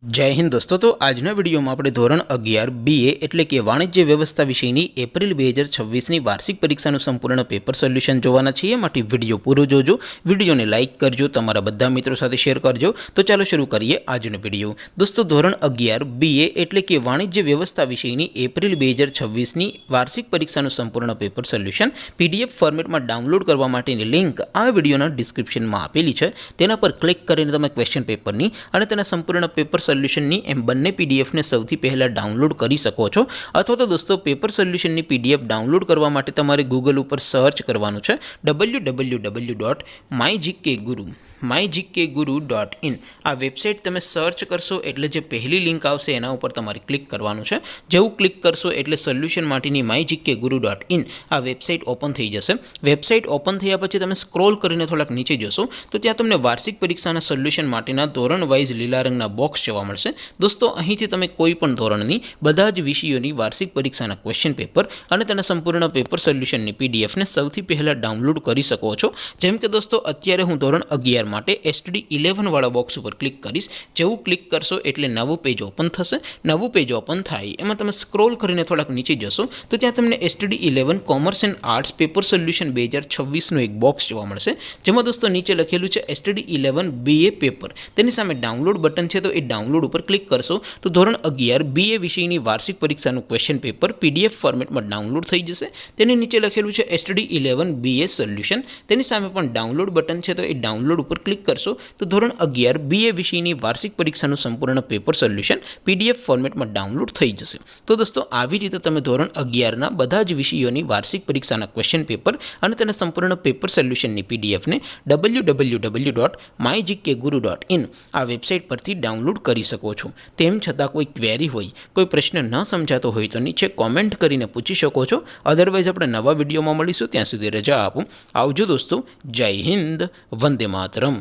जय हिंद दोस्तों। तो आज वीडियो में આપણે ધોરણ 11 BA એટલે કે વાણિજ્ય વ્યવસ્થા વિષયની એપ્રિલ 2026ની વાર્ષિક પરીક્ષાનું સંપૂર્ણ પેપર સોલ્યુશન જોવાના છીએ। માટે વિડિયો પૂરો જોજો, વિડિયોને લાઇક કરજો, તમારા બધા મિત્રો સાથે શેર કરજો। તો ચાલો શરૂ કરીએ આજનો વિડિયો। દોસ્તો ધોરણ 11 BA એટલે કે વાણિજ્ય વ્યવસ્થા વિષયની એપ્રિલ 2026ની વાર્ષિક પરીક્ષાનું સંપૂર્ણ પેપર સોલ્યુશન PDF ફોર્મેટમાં ડાઉનલોડ કરવા માટેની લિંક આ વિડિયોના ડિસ્ક્રિપ્શનમાં આપેલી છે। તેના પર ક્લિક કરીને તમે ક્વેશ્ચન પેપરની અને તેના સંપૂર્ણ પેપર સોલ્યુશનની એમ બંને પીડીએફને સૌથી પહેલાં ડાઉનલોડ કરી શકો છો। અથવા તો દોસ્તો પેપર સોલ્યુશનની પીડીએફ ડાઉનલોડ કરવા માટે તમારે ગૂગલ ઉપર સર્ચ કરવાનું છે www.mygkguru.in। આ વેબસાઇટ તમે સર્ચ કરશો એટલે જે પહેલી લિંક આવશે એના ઉપર તમારે ક્લિક કરવાનું છે। જેવું ક્લિક કરશો એટલે સોલ્યુશન માટેની mygkguru.in આ વેબસાઇટ ઓપન થઈ જશે। વેબસાઇટ ઓપન થયા પછી તમે સ્ક્રોલ કરીને થોડાક નીચે જશો તો ત્યાં તમને વાર્ષિક પરીક્ષાના સોલ્યુશન માટેના ધોરણ વાઇઝ લીલા રંગના બોક્સ જોવા મળશે। દોસ્તો અહીંથી તમે કોઈ પણ ધોરણની બધા જ વિષયોની વાર્ષિક પરીક્ષાના ક્વેશ્ચન પેપર અને તેના સંપૂર્ણ પેપર સોલ્યુશનની પીડીએફને સૌથી પહેલાં ડાઉનલોડ કરી શકો છો। જેમ કે દોસ્તો અત્યારે હું ધોરણ 11 માટે STD 11 વાળા બોક્સ ઉપર ક્લિક કરીશ। જેવું ક્લિક કરશો એટલે નવું પેજ ઓપન થશે। નવું પેજ ઓપન થાય એમાં તમે સ્ક્રોલ કરીને થોડાક નીચે જશો તો ત્યાં તમને STD 11 commerce and arts paper solution 2026નું એક બોક્સ જોવા મળશે। જેમાં દોસ્તો નીચે લખેલું છે STD 11 BA પેપર, તેની સામે ડાઉનલોડ બટન છે। તો એ ડાઉનલોડ ઉપર ક્લિક કરશો તો ધોરણ 11 BA વિષયની વાર્ષિક પરીક્ષાનું ક્વેશ્ચન પેપર PDF ફોર્મેટમાં ડાઉનલોડ થઈ જશે। તેની નીચે લખેલું છે STD 11 BA સોલ્યુશન, તેની સામે પણ ડાઉનલોડ બટન છે। તો એ ડાઉનલોડ ઉપર ક્લિક કરશો તો ધોરણ 11 BA વિષયની વાર્ષિક પરીક્ષાનું સંપૂર્ણ પેપર સોલ્યુશન PDF ફોર્મેટમાં ડાઉનલોડ થઈ જશે। તો દોસ્તો આવી રીતે તમે ધોરણ 11ના બધા જ વિષયોની વાર્ષિક પરીક્ષાના ક્વેશ્ચન પેપર અને તેના સંપૂર્ણ પેપર સોલ્યુશનની પીડીએફને www.mygkguru.in આ વેબસાઇટ પરથી ડાઉનલોડ કરી શકો છો। તેમ છતાં કોઈ ક્વેરી હોય, કોઈ પ્રશ્ન ન સમજાતો હોય તો નીચે કોમેન્ટ કરીને પૂછી શકો છો। અધરવાઇઝ આપણે નવા વિડીયોમાં મળીશું, ત્યાં સુધી રજા આપો। આવજો દોસ્તો, જય હિન્દ, વંદે માતરમ।